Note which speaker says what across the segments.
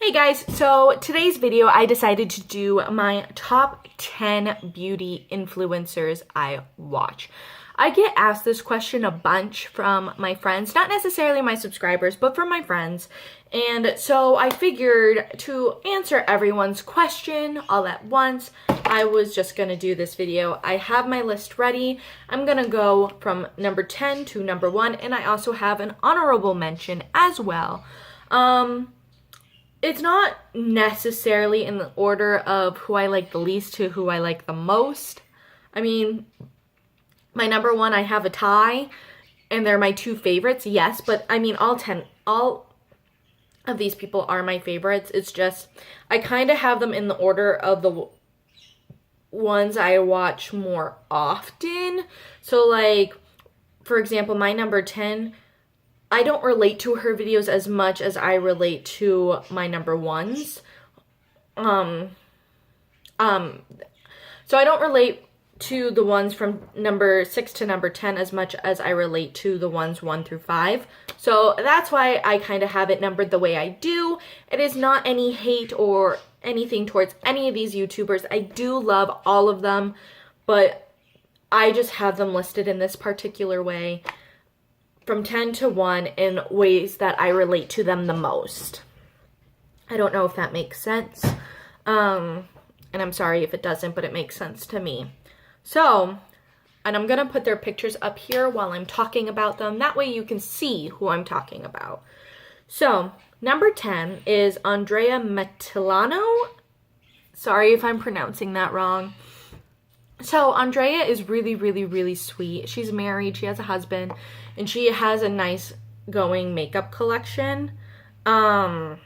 Speaker 1: Hey guys, so today's video I decided to do my top 10 beauty influencers I watch. I get asked this question a bunch from my friends, not necessarily my subscribers, but from my friends. And so I figured to answer everyone's question all at once, I was just gonna do this video. I have my list ready. I'm gonna go from number 10 to number 1, and I also have an honorable mention as well. It's not necessarily in the order of who I like the least to who I like the most. I mean, my number 1, I have a tie, and they're my 2 favorites, yes, but I mean, all of these people are my favorites. It's just, I kind of have them in the order of the ones I watch more often. So like, for example, my number 10, I don't relate to her videos as much as I relate to my number 1s. So I don't relate to the ones from number 6 to number 10 as much as I relate to the ones 1 through 5. So that's why I kind of have it numbered the way I do. It is not any hate or anything towards any of these YouTubers. I do love all of them, but I just have them listed in this particular way, from 10 to 1, in ways that I relate to them the most. I don't know if that makes sense. And I'm sorry if it doesn't, but it makes sense to me. So, and I'm going to put their pictures up here while I'm talking about them. That way you can see who I'm talking about. So, number 10 is Andrea Metilano. Sorry if I'm pronouncing that wrong. So Andrea is really, really, really sweet. She's married, she has a husband, and she has a nice going makeup collection. So,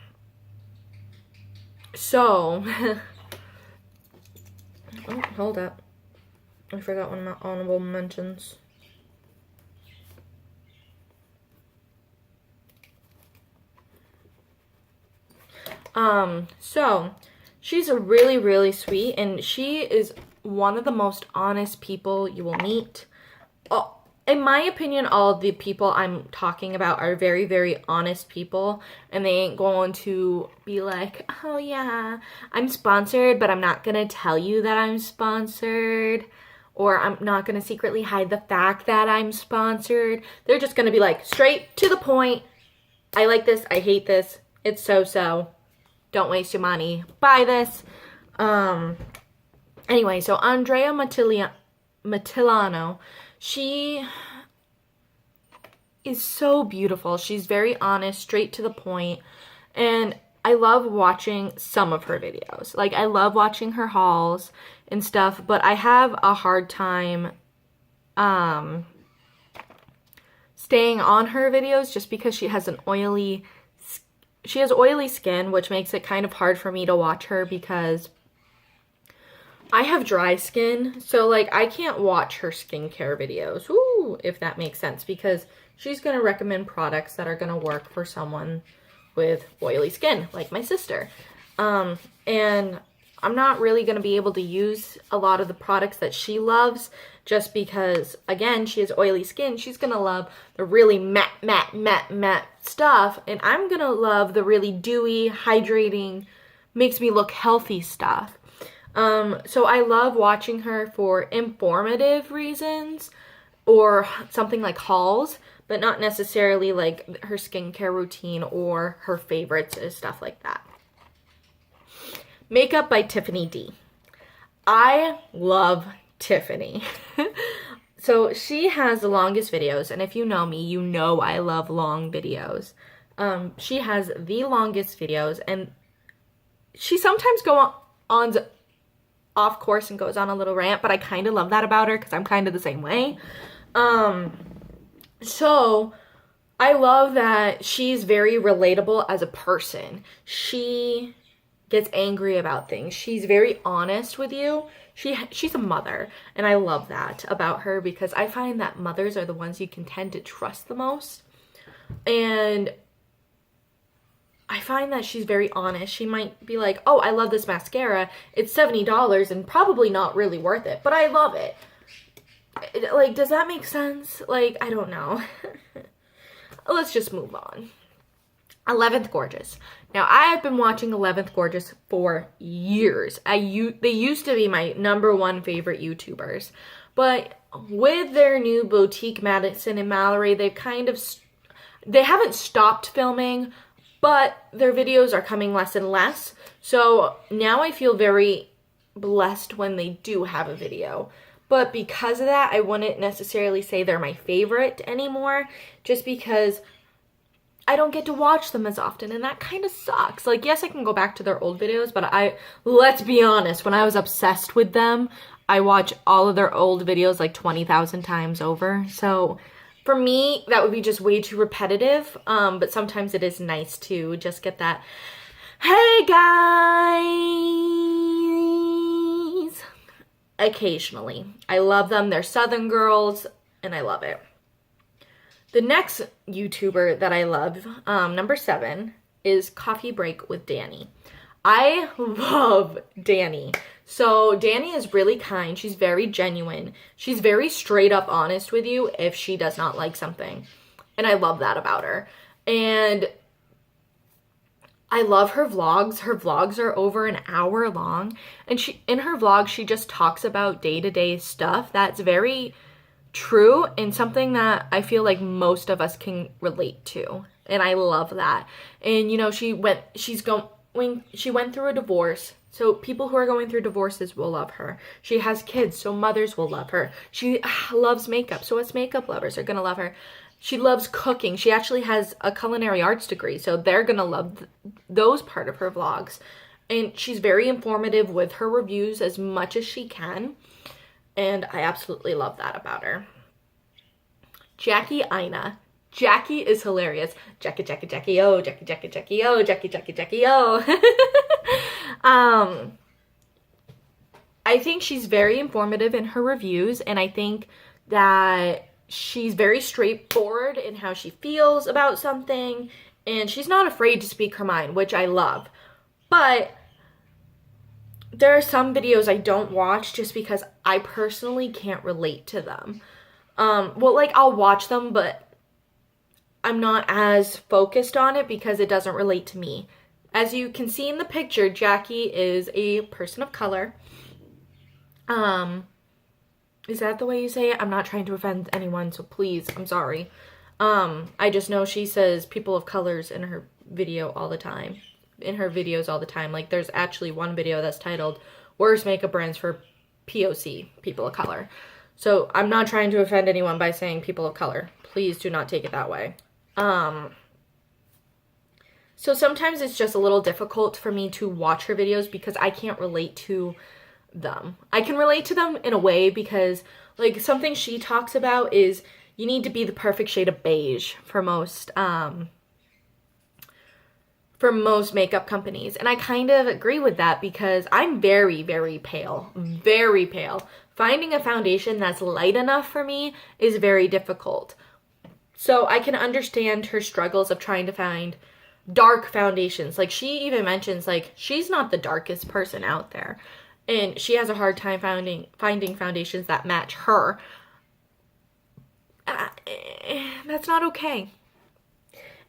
Speaker 1: oh, hold up. I forgot one of my honorable mentions. So, she's a really, really sweet, and she is one of the most honest people you will meet. In my opinion, all of the people I'm talking about are very, very honest people, and they ain't going to be like, oh yeah, I'm sponsored, but I'm not gonna tell you that I'm sponsored, or I'm not gonna secretly hide the fact that I'm sponsored. They're just gonna be like, straight to the point, I like this, I hate this, it's so-so, don't waste your money, buy this. Anyway, so Andrea Metilano, she is so beautiful. She's very honest, straight to the point, and I love watching some of her videos. Like, I love watching her hauls and stuff, but I have a hard time staying on her videos just because she has oily skin, which makes it kind of hard for me to watch her because I have dry skin, so like I can't watch her skincare videos, if that makes sense, because she's going to recommend products that are going to work for someone with oily skin, like my sister. And I'm not really going to be able to use a lot of the products that she loves just because, again, she has oily skin. She's going to love the really matte stuff, and I'm going to love the really dewy, hydrating, makes me look healthy stuff. So I love watching her for informative reasons or something like hauls, but not necessarily like her skincare routine or her favorites and stuff like that. Makeup by Tiffany D. I love Tiffany. So she has the longest videos, and if you know me, you know I love long videos. She has the longest videos, and she sometimes goes on off course and goes on a little rant, but I kind of love that about her because I'm kind of the same way. So I love that she's very relatable as a person. She gets angry about things. She's very honest with you. She's a mother, and I love that about her because I find that mothers are the ones you can tend to trust the most. And I find that she's very honest. She might be like, oh, I love this mascara. It's $70 and probably not really worth it, but I love it. Like, does that make sense? Like, I don't know. Let's just move on. 11th Gorgeous. Now, I have been watching 11th Gorgeous for years. They used to be my #1 favorite YouTubers. But with their new boutique, Madison and Mallory, they haven't stopped filming, but their videos are coming less and less. So now I feel very blessed when they do have a video. But because of that, I wouldn't necessarily say they're my favorite anymore, just because I don't get to watch them as often, and that kind of sucks. Like, yes, I can go back to their old videos, but let's be honest, when I was obsessed with them, I watch all of their old videos like 20,000 times over. So for me, that would be just way too repetitive, but sometimes it is nice to just get that, hey guys, occasionally. I love them. They're Southern girls, and I love it. The next YouTuber that I love, #7, is Coffee Break with Danny. I love Danny. So Danny is really kind. She's very genuine. She's very straight up honest with you if she does not like something. And I love that about her. And I love her vlogs. Her vlogs are over an hour long. And in her vlog, she just talks about day-to-day stuff that's very true and something that I feel like most of us can relate to, and I love that. And you know, she went through a divorce, so people who are going through divorces will love her. She has kids, so mothers will love her. She loves makeup, so us makeup lovers are gonna love her. She loves cooking. She actually has a culinary arts degree, so they're gonna love those part of her vlogs. And she's very informative with her reviews as much as she can. And I absolutely love that about her. Jackie Ina. Jackie is hilarious. Jackie, oh, Jackie, oh, Jackie, oh. I think she's very informative in her reviews, and I think that she's very straightforward in how she feels about something, and she's not afraid to speak her mind, which I love. But there are some videos I don't watch just because I personally can't relate to them. I'll watch them, but I'm not as focused on it because it doesn't relate to me. As you can see in the picture, Jackie is a person of color. Is that the way you say it? I'm not trying to offend anyone, so please, I'm sorry. I just know she says people of colors in her video all the time. In her videos all the time. Like, there's actually one video that's titled Worst Makeup Brands for POC, People of Color. So I'm not trying to offend anyone by saying people of color. Please do not take it that way. So sometimes it's just a little difficult for me to watch her videos because I can't relate to them. I can relate to them in a way because, like, something she talks about is you need to be the perfect shade of beige for most makeup companies. And I kind of agree with that because I'm very, very pale. Very pale. Finding a foundation that's light enough for me is very difficult. So I can understand her struggles of trying to find dark foundations. Like, she even mentions, like, she's not the darkest person out there. And she has a hard time finding foundations that match her. That's not okay.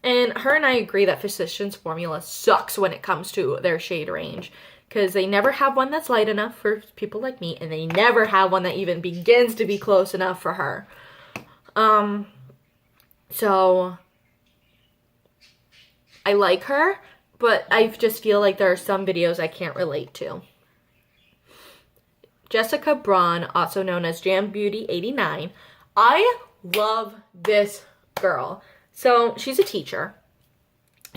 Speaker 1: And her and I agree that Physicians Formula sucks when it comes to their shade range. Because they never have one that's light enough for people like me. And they never have one that even begins to be close enough for her. So I like her. But I just feel like there are some videos I can't relate to. Jessica Braun, also known as Jam Beauty 89. I love this girl. So she's a teacher.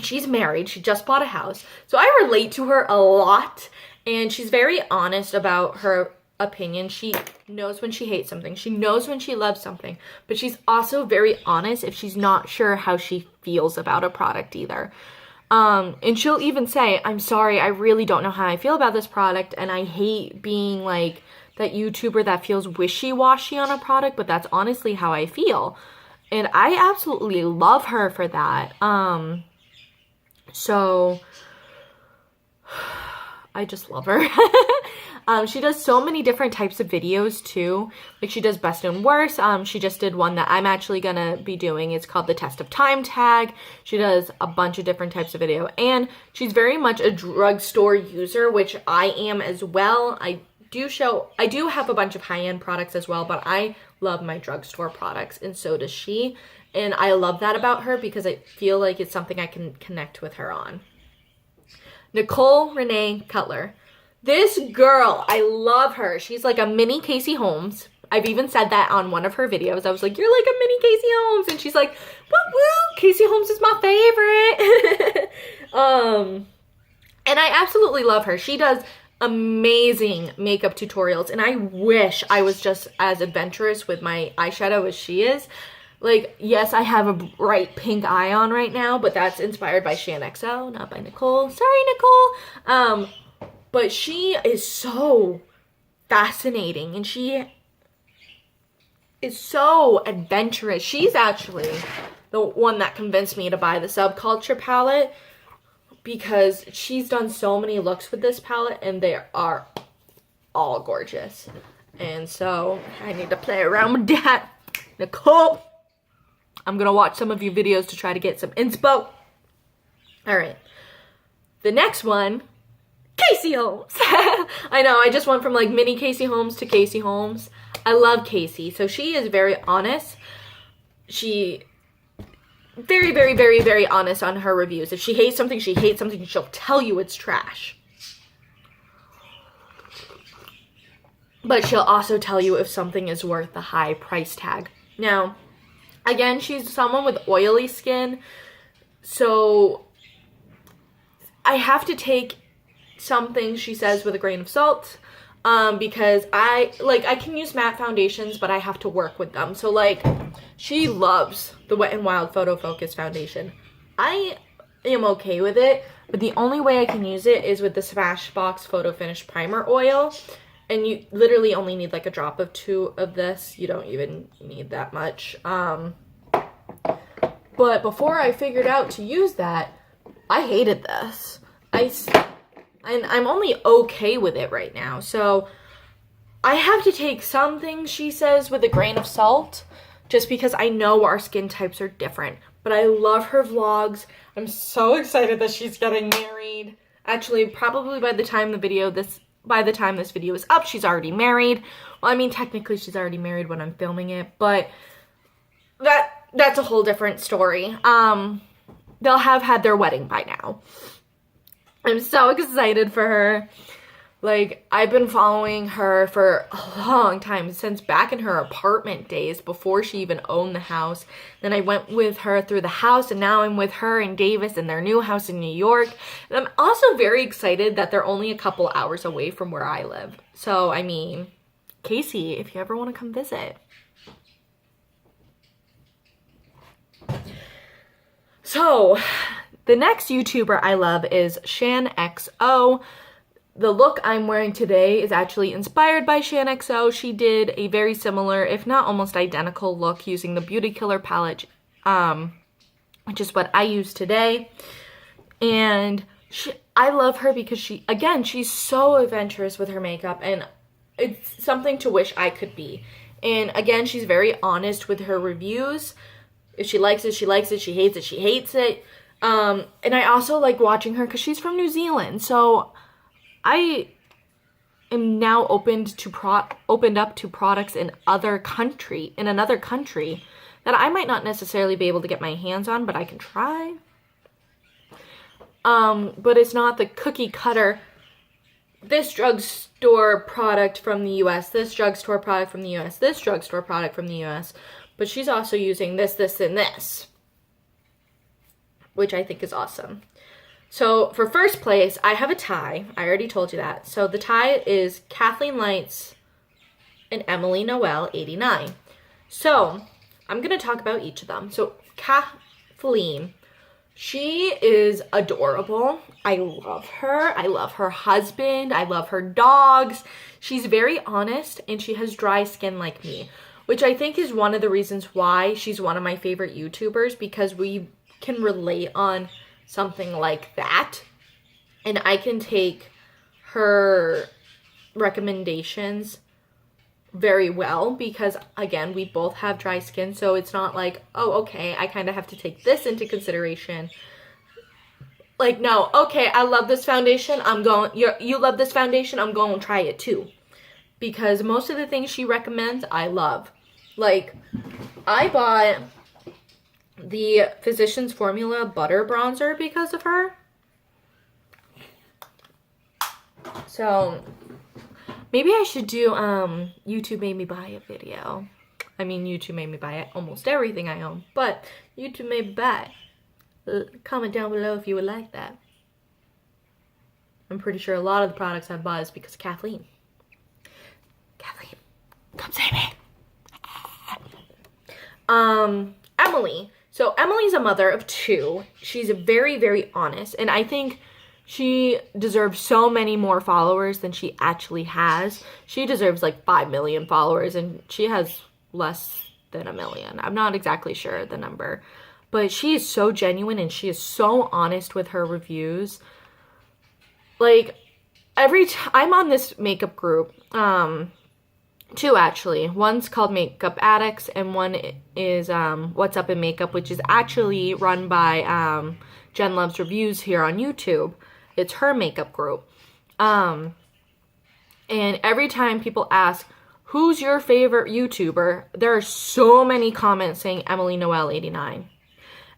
Speaker 1: She's married. She just bought a house. So I relate to her a lot. And she's very honest about her opinion. She knows when she hates something. She knows when she loves something. But she's also very honest if she's not sure how she feels about a product either. And she'll even say, I'm sorry, I really don't know how I feel about this product. And I hate being like that YouTuber that feels wishy-washy on a product. But that's honestly how I feel. And I absolutely love her for that. So I just love her. She does so many different types of videos too. Like she does best and worst. She just did one that I'm actually gonna be doing. It's called the Test of Time Tag. She does a bunch of different types of video, and she's very much a drugstore user, which I am as well. I do have a bunch of high-end products as well, but I love my drugstore products, and so does she. And I love that about her because I feel like it's something I can connect with her on. Nicole Renee Cutler. This girl, I love her. She's like a mini Cassey Holmes. I've even said that on one of her videos. I was like, you're like a mini Cassey Holmes. And she's like, woo woo, Cassey Holmes is my favorite. And I absolutely love her. She does amazing makeup tutorials. And I wish I was just as adventurous with my eyeshadow as she is. Like, yes, I have a bright pink eye on right now, but that's inspired by ShanXO, not by Nicole. Sorry, Nicole. But she is so fascinating, and she is so adventurous. She's actually the one that convinced me to buy the Subculture palette because she's done so many looks with this palette, and they are all gorgeous. And so I need to play around with that. Nicole, I'm going to watch some of your videos to try to get some inspo. All right. The next one, Cassey Holmes. I know, I just went from like mini Cassey Holmes to Cassey Holmes. I love Cassey. So she is very honest. She very, very, very, very honest on her reviews. If she hates something, she hates something. She'll tell you it's trash. But she'll also tell you if something is worth the high price tag. Now, again, she's someone with oily skin. So I have to take some things she says with a grain of salt, because I can use matte foundations, but I have to work with them. So like, she loves the Wet n Wild Photo Focus foundation. I am okay with it, but the only way I can use it is with the Smashbox Photo Finish Primer Oil, and you literally only need like a drop of 2 of this. You don't even need that much. But before I figured out to use that, I hated this. And I'm only okay with it right now. So I have to take some things she says with a grain of salt, just because I know our skin types are different. But I love her vlogs. I'm so excited that she's getting married. Actually, probably by the time this video is up, she's already married. Well, I mean, technically she's already married when I'm filming it, but that's a whole different story. They'll have had their wedding by now. I'm so excited for her. Like, I've been following her for a long time, since back in her apartment days, before she even owned the house. Then I went with her through the house, and now I'm with her and Davis in their new house in New York. And I'm also very excited that they're only a couple hours away from where I live. So, I mean, Cassey, if you ever want to come visit. So, the next YouTuber I love is ShanXO. The look I'm wearing today is actually inspired by ShanXO. She did a very similar, if not almost identical look using the Beauty Killer palette, which is what I use today. And I love her because she's so adventurous with her makeup, and it's something to wish I could be. And again, she's very honest with her reviews. If she likes it, she likes it. She hates it, she hates it. And I also like watching her because she's from New Zealand. So I am now opened up to products in another country that I might not necessarily be able to get my hands on, but I can try. But it's not the cookie cutter, this drugstore product from the US, this drugstore product from the US, this drugstore product from the US. But she's also using this, this, and this, which I think is awesome. So for first place, I have a tie. I already told you that. So the tie is Kathleen Lights and Emily Noel 89. So I'm going to talk about each of them. So Kathleen, she is adorable. I love her. I love her husband. I love her dogs. She's very honest, and she has dry skin like me, which I think is one of the reasons why she's one of my favorite YouTubers, because we can relate on something like that. And I can take her recommendations very well because, again, we both have dry skin, so it's not like, oh, okay, I kind of have to take this into consideration. Like, no, okay, I love this foundation, you love this foundation, I'm going to try it too. Because most of the things she recommends, I love. Like, I bought the Physicians Formula Butter Bronzer because of her. So, maybe I should do, YouTube made me buy a video. I mean, YouTube made me buy almost everything I own, but YouTube made me buy. Comment down below if you would like that. I'm pretty sure a lot of the products I bought is because of Kathleen. Kathleen, come save me. Emily. So Emily's a mother of 2. She's very, very honest, and I think she deserves so many more followers than she actually has. She deserves like 5 million followers, and she has less than 1 million. I'm not exactly sure the number, but she is so genuine and she is so honest with her reviews. Like, I'm on this makeup group, 2 actually. One's called Makeup Addicts, and one is What's Up in Makeup, which is actually run by Jen Loves Reviews here on YouTube. It's her makeup group. And every time people ask, who's your favorite YouTuber? There are so many comments saying Emily Noel 89.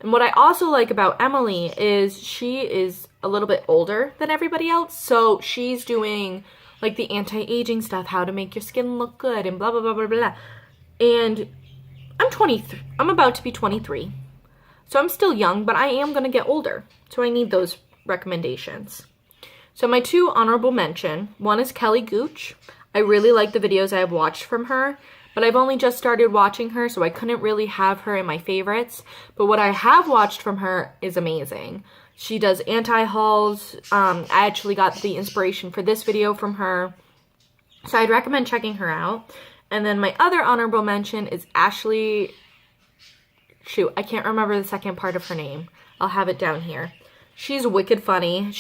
Speaker 1: And what I also like about Emily is she is a little bit older than everybody else. So she's doing like the anti-aging stuff, how to make your skin look good and blah, blah, blah, blah, blah. And I'm 23. I'm about to be 23. So I'm still young, but I am going to get older. So I need those recommendations. So my 2 honorable mention, one is Kelly Gooch. I really like the videos I have watched from her, but I've only just started watching her, so I couldn't really have her in my favorites. But what I have watched from her is amazing. She does anti-hauls. I actually got the inspiration for this video from her. So I'd recommend checking her out. And then my other honorable mention is Ashley. Shoot, I can't remember the second part of her name. I'll have it down here. She's wicked funny.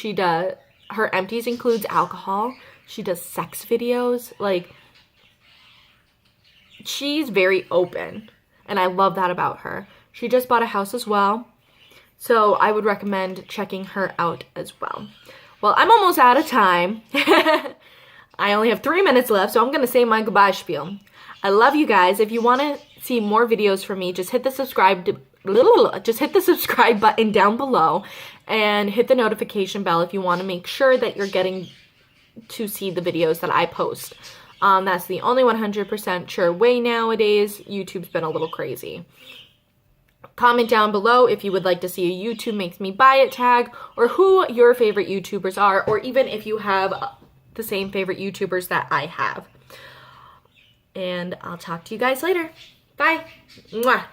Speaker 1: Her empties includes alcohol. She does sex videos. Like, she's very open. And I love that about her. She just bought a house as well. So I would recommend checking her out as well. Well, I'm almost out of time. I only have 3 minutes left, so I'm going to say my goodbye spiel. I love you guys. If you want to see more videos from me, just hit the subscribe button down below and hit the notification bell if you want to make sure that you're getting to see the videos that I post. That's the only 100% sure way nowadays. YouTube's been a little crazy. Comment down below if you would like to see a YouTube makes me buy it tag, or who your favorite YouTubers are, or even if you have the same favorite YouTubers that I have. And I'll talk to you guys later. Bye. Mwah.